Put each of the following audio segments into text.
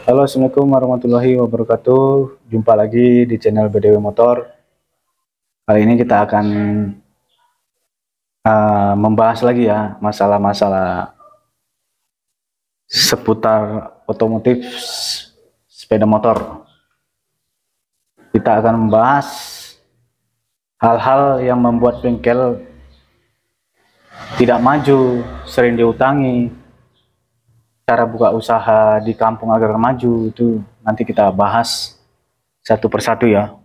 Halo, Assalamualaikum warahmatullahi wabarakatuh. Jumpa lagi di channel BDW Motor. Kali ini kita akan membahas lagi ya masalah-masalah seputar otomotif sepeda motor. Kita akan membahas hal-hal yang membuat bengkel tidak maju, sering diutangi, cara buka usaha di kampung agar maju, itu nanti kita bahas satu persatu ya.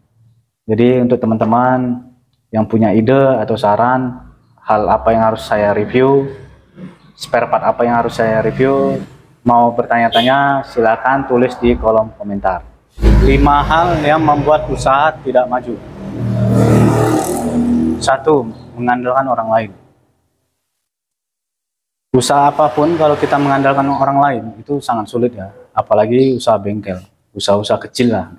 Jadi untuk teman-teman yang punya ide atau saran hal apa yang harus saya review, spare part apa yang harus saya review, mau bertanya-tanya silakan tulis di kolom komentar. 5 hal yang membuat usaha tidak maju. 1. Mengandalkan orang lain. Usaha apapun kalau kita mengandalkan orang lain itu sangat sulit ya, apalagi usaha bengkel, usaha-usaha kecil lah.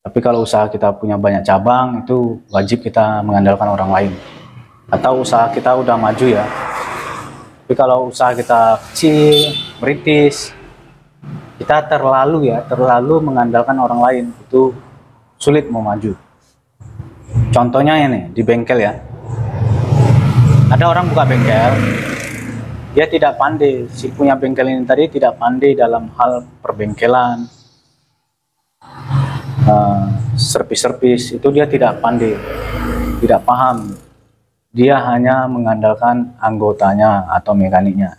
Tapi kalau usaha kita punya banyak cabang, itu wajib kita mengandalkan orang lain. Atau usaha kita udah maju ya. Tapi kalau usaha kita kecil, merintis, kita terlalu mengandalkan orang lain, itu sulit mau maju. Contohnya ini di bengkel ya. Ada orang buka bengkel, dia tidak pandai, si punya bengkel ini tadi tidak pandai dalam hal perbengkelan, servis-servis, itu dia tidak pandai, tidak paham. Dia hanya mengandalkan anggotanya atau mekaniknya.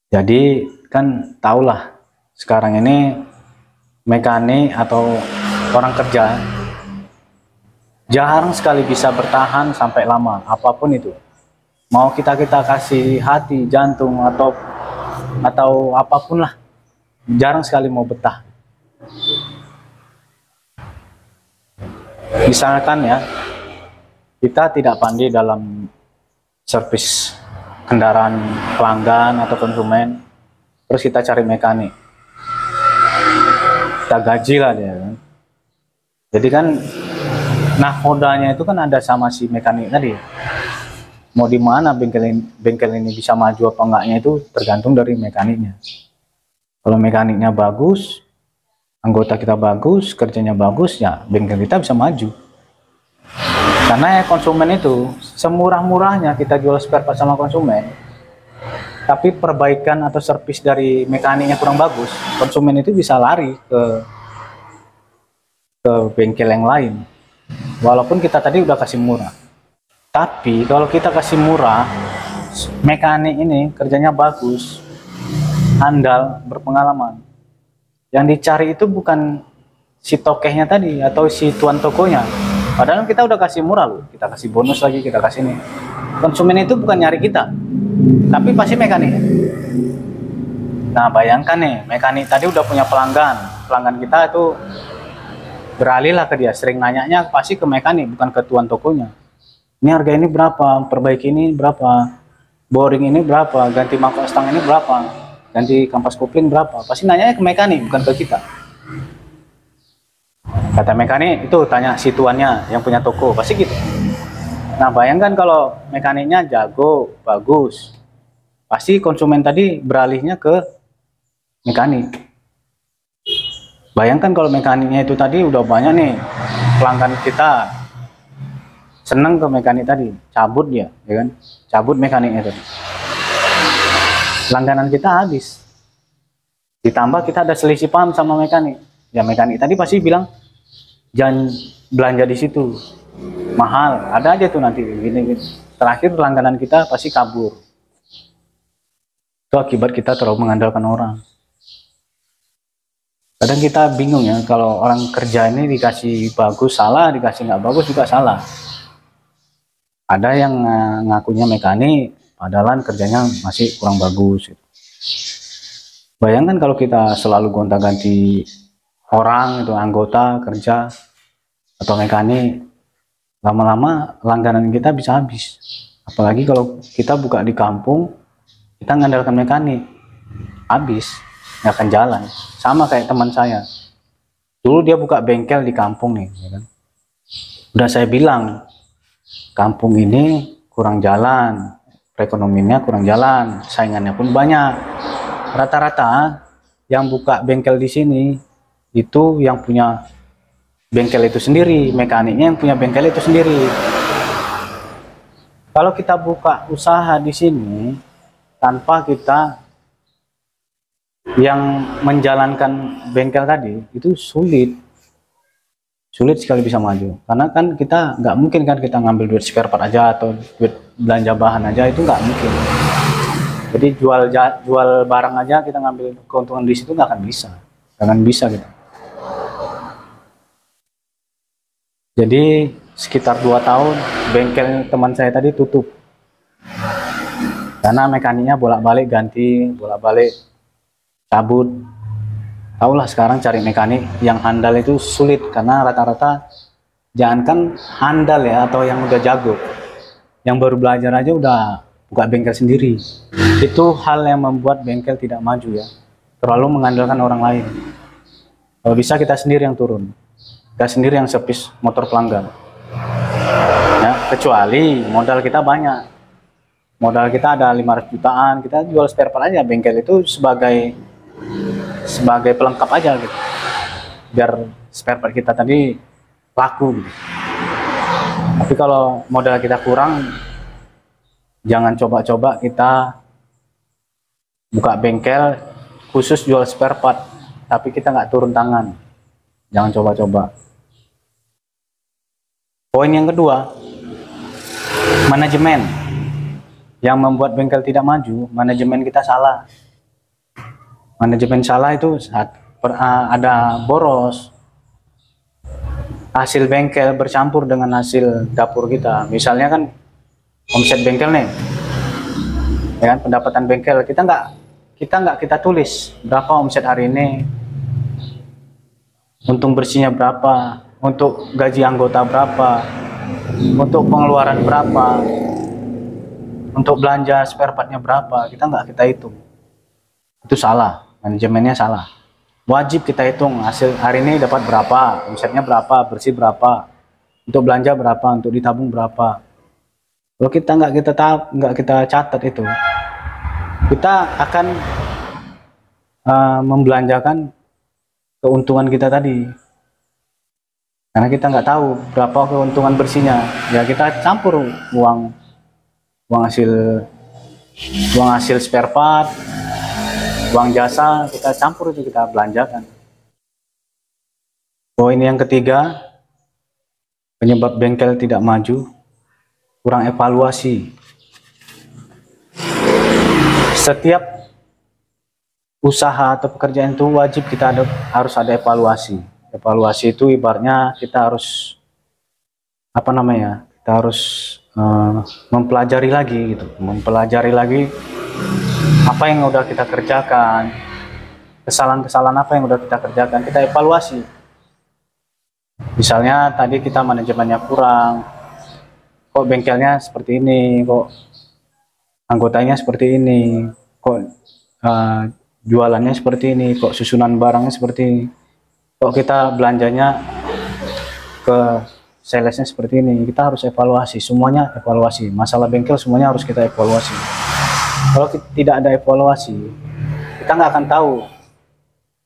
Jadi kan tahulah sekarang ini mekanik atau orang kerja jarang sekali bisa bertahan sampai lama, apapun itu. Mau kita kasih hati, jantung atau apapun lah, jarang sekali mau betah. Misalkan ya, kita tidak pandai dalam servis kendaraan pelanggan atau konsumen, terus kita cari mekanik, kita gaji lah dia kan. Jadi kan nahodanya itu kan ada sama si mekanik tadi. Mau di mana bengkel ini bisa maju apa enggaknya itu tergantung dari mekaniknya. Kalau mekaniknya bagus, anggota kita bagus, kerjanya bagus, ya bengkel kita bisa maju. Karena ya konsumen itu semurah-murahnya kita jual spare part sama konsumen, tapi perbaikan atau servis dari mekaniknya kurang bagus, konsumen itu bisa lari ke bengkel yang lain. Walaupun kita tadi udah kasih murah. Tapi kalau kita kasih murah, mekanik ini kerjanya bagus, handal, berpengalaman. Yang dicari itu bukan si tokehnya tadi atau si tuan tokonya. Padahal kita udah kasih murah loh, kita kasih bonus lagi, kita kasih ini. Konsumen itu bukan nyari kita, tapi pasti mekanik. Nah bayangkan nih, mekanik tadi udah punya pelanggan kita itu beralihlah ke dia, sering nanyanya pasti ke mekanik, bukan ke tuan tokonya. Ini harga ini berapa, perbaiki ini berapa, boring ini berapa, ganti mangkok stang ini berapa, ganti kampas kopling berapa, pasti nanyanya ke mekanik, bukan ke kita. Kata mekanik itu tanya si tuannya yang punya toko, pasti gitu. Nah bayangkan kalau mekaniknya jago, bagus, pasti konsumen tadi beralihnya ke mekanik. Bayangkan kalau mekaniknya itu tadi udah banyak nih pelanggan kita, seneng ke mekanik tadi, cabut dia, ya kan? Cabut mekaniknya tadi. Langganan kita habis. Ditambah kita ada selisih paham sama mekanik. Ya mekanik tadi pasti bilang, jangan belanja di situ, mahal. Ada aja tuh nanti gini. Terakhir langganan kita pasti kabur. Itu akibat kita terlalu mengandalkan orang. Kadang kita bingung ya, kalau orang kerja ini dikasih bagus salah, dikasih nggak bagus juga salah. Ada yang ngakunya mekanik, padahal kerjanya masih kurang bagus. Bayangkan kalau kita selalu gonta-ganti orang, itu anggota kerja atau mekanik, lama-lama langganan kita bisa habis. Apalagi kalau kita buka di kampung, kita ngandalkan mekanik, habis, nggak akan jalan. Sama kayak teman saya, dulu dia buka bengkel di kampung nih, ya kan? Udah saya bilang, kampung ini kurang jalan, perekonomiannya kurang jalan, saingannya pun banyak. Rata-rata yang buka bengkel di sini itu yang punya bengkel itu sendiri, mekaniknya yang punya bengkel itu sendiri. Kalau kita buka usaha di sini tanpa kita yang menjalankan bengkel tadi, itu sulit sekali bisa maju. Karena kan kita nggak mungkin kan kita ngambil duit spare part aja atau duit belanja bahan aja, itu nggak mungkin. Jadi jual barang aja kita ngambil keuntungan di situ nggak akan bisa gitu. Jadi sekitar 2 tahun bengkel teman saya tadi tutup karena mekaniknya bolak-balik ganti, bolak-balik cabut. Tahulah sekarang cari mekanik yang handal itu sulit, karena rata-rata jangankan handal ya atau yang udah jago, yang baru belajar aja udah buka bengkel sendiri. Itu hal yang membuat bengkel tidak maju ya, terlalu mengandalkan orang lain. Kalau bisa kita sendiri yang turun, kita sendiri yang servis motor pelanggan ya, kecuali modal kita banyak, modal kita ada 500 jutaan, kita jual spare part aja bengkel itu sebagai pelengkap aja gitu, biar spare part kita tadi laku gitu. Tapi kalau modal kita kurang, jangan coba-coba kita buka bengkel khusus jual spare part tapi kita nggak turun tangan, jangan coba-coba. Poin yang kedua, manajemen yang membuat bengkel tidak maju. Manajemen kita salah. Manajemen salah itu saat ada boros, hasil bengkel bercampur dengan hasil dapur kita. Misalnya kan omset bengkel nih, ya kan, pendapatan bengkel kita nggak kita tulis berapa omset hari ini, untung bersihnya berapa, untuk gaji anggota berapa, untuk pengeluaran berapa, untuk belanja spare partnya berapa, kita nggak kita hitung. Itu salah, manajemennya salah. Wajib kita hitung hasil hari ini dapat berapa, omsetnya berapa, bersih berapa, untuk belanja berapa, untuk ditabung berapa. Kalau kita nggak kita catat itu, kita akan membelanjakan keuntungan kita tadi. Karena kita nggak tahu berapa keuntungan bersihnya, ya kita campur uang hasil spare part, uang jasa, kita campur itu kita belanjakan. Poin yang ketiga, penyebab bengkel tidak maju, kurang evaluasi. Setiap usaha atau pekerjaan itu wajib harus ada evaluasi. Evaluasi itu ibaratnya kita harus kita harus mempelajari lagi gitu, mempelajari lagi apa yang udah kita kerjakan, kesalahan-kesalahan apa yang udah kita kerjakan, kita evaluasi. Misalnya tadi kita manajemennya kurang, kok bengkelnya seperti ini, kok anggotanya seperti ini, kok jualannya seperti ini, kok susunan barangnya seperti ini, kok kita belanjanya ke salesnya seperti ini. Kita harus evaluasi, semuanya evaluasi. Masalah bengkel semuanya harus kita evaluasi. Kalau tidak ada evaluasi, kita nggak akan tahu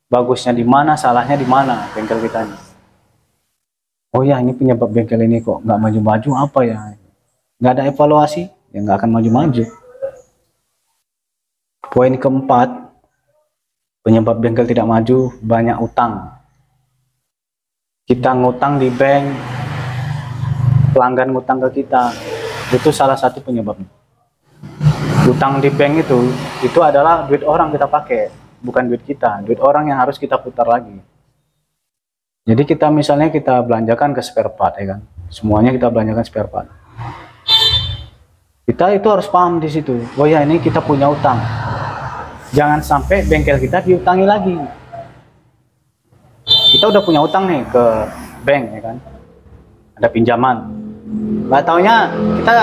bagusnya di mana, salahnya di mana bengkel kita ini. Oh ya, ini penyebab bengkel ini kok nggak maju-maju, apa ya? Nggak ada evaluasi, ya nggak akan maju-maju. Poin keempat, penyebab bengkel tidak maju, banyak utang. Kita ngutang di bank, pelanggan ngutang ke kita, itu salah satu penyebabnya. Utang di bank itu adalah duit orang kita pakai, bukan duit kita, duit orang yang harus kita putar lagi. Jadi kita misalnya kita belanjakan ke spare part, ya kan, semuanya kita belanjakan spare part. Kita itu harus paham di situ. Oh ya, ini kita punya utang. Jangan sampai bengkel kita diutangi lagi. Kita udah punya utang nih ke bank, ya kan, ada pinjaman. Nggak taunya kita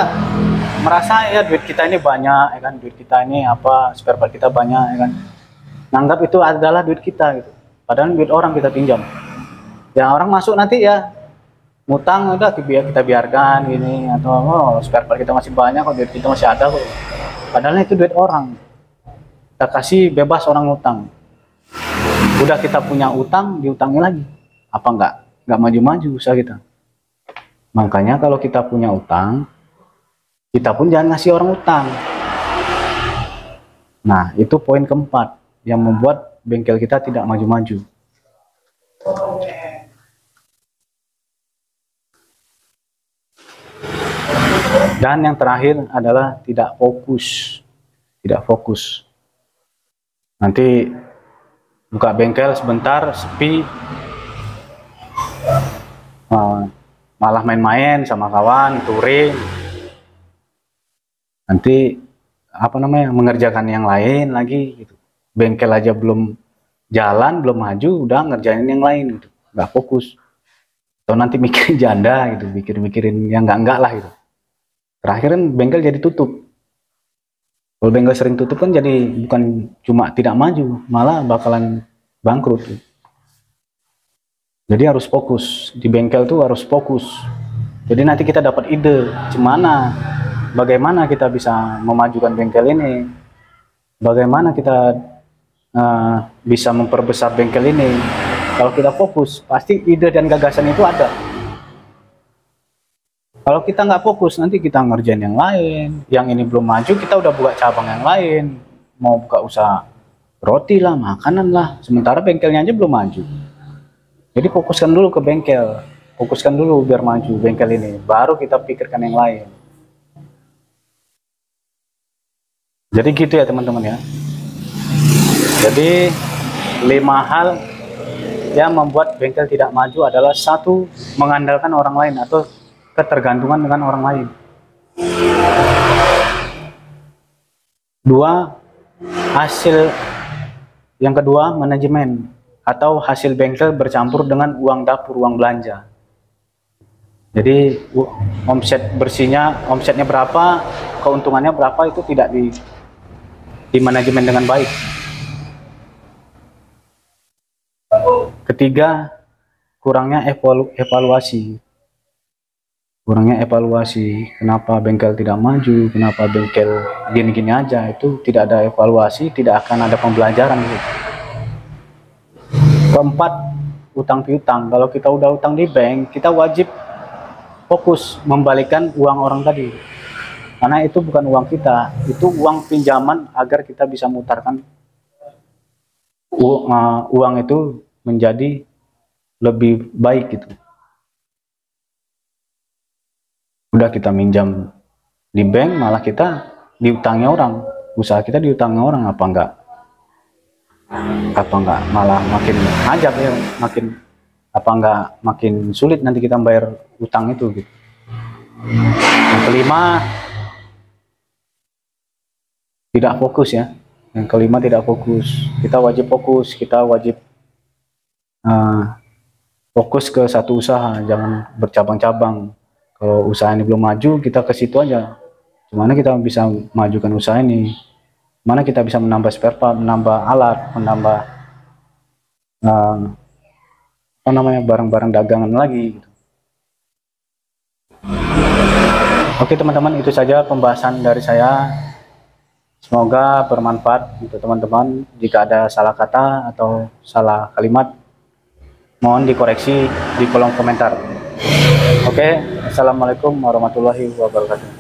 merasa ya duit kita ini banyak, ya kan, duit kita ini spare part kita banyak, ya kan. Nanggap itu adalah duit kita gitu. Padahal duit orang kita pinjam. Ya orang masuk nanti ya ngutang, udah kita biarkan gini, atau spare part kita masih banyak kok, duit kita masih ada kok. Padahal itu duit orang. Kita kasih bebas orang ngutang. Udah kita punya utang, diutangi lagi. Apa nggak maju-maju usaha kita. Makanya kalau kita punya utang, kita pun jangan ngasih orang utang. Nah, itu poin keempat yang membuat bengkel kita tidak maju-maju. Dan yang terakhir adalah tidak fokus. Tidak fokus. Nanti buka bengkel sebentar, sepi, malah main-main sama kawan, touring. Nanti mengerjakan yang lain lagi gitu. Bengkel aja belum jalan, belum maju, udah ngerjain yang lain gitu. Nggak fokus. Atau nanti mikirin janda gitu, mikirin yang enggak lah gitu. Terakhir kan bengkel jadi tutup. Kalau bengkel sering tutup kan jadi bukan cuma tidak maju, malah bakalan bangkrut. Jadi harus fokus, di bengkel tuh harus fokus. Jadi nanti kita dapat ide, bagaimana kita bisa memajukan bengkel ini, bagaimana kita bisa memperbesar bengkel ini. Kalau kita fokus, pasti ide dan gagasan itu ada. Kalau kita nggak fokus, nanti kita ngerjain yang lain, yang ini belum maju, kita udah buka cabang yang lain, mau buka usaha roti lah, makanan lah, sementara bengkelnya aja belum maju. Jadi fokuskan dulu ke bengkel, fokuskan dulu biar maju bengkel ini, baru kita pikirkan yang lain. Jadi gitu ya teman-teman ya. Jadi 5 hal yang membuat bengkel tidak maju adalah: 1, mengandalkan orang lain atau ketergantungan dengan orang lain. 2, yang kedua, manajemen atau hasil bengkel bercampur dengan uang dapur, uang belanja. Jadi omsetnya berapa, keuntungannya berapa, itu tidak di manajemen dengan baik. Ketiga, kurangnya evaluasi. Kenapa bengkel tidak maju, kenapa bengkel gini-gini aja, itu tidak ada evaluasi, tidak akan ada pembelajaran gitu. Keempat, utang piutang. Kalau kita udah utang di bank, kita wajib fokus membalikan uang orang tadi, karena itu bukan uang kita, itu uang pinjaman agar kita bisa mutarkan uang itu menjadi lebih baik gitu. Udah kita minjam di bank, malah kita diutangi orang, usaha kita diutangi orang, apa enggak malah makin ajab ya, makin sulit nanti kita bayar utang itu gitu. Yang kelima, tidak fokus ya. Yang kelima, tidak fokus. Kita wajib fokus, fokus ke satu usaha, jangan bercabang-cabang. Kalau usaha ini belum maju, kita ke situ aja. Gimana kita bisa majukan usaha ini? Mana kita bisa menambah spare part, menambah alat, menambah barang-barang dagangan lagi. Oke teman-teman, itu saja pembahasan dari saya. Semoga bermanfaat untuk teman-teman. Jika ada salah kata atau salah kalimat, mohon dikoreksi di kolom komentar. Oke, assalamualaikum warahmatullahi wabarakatuh.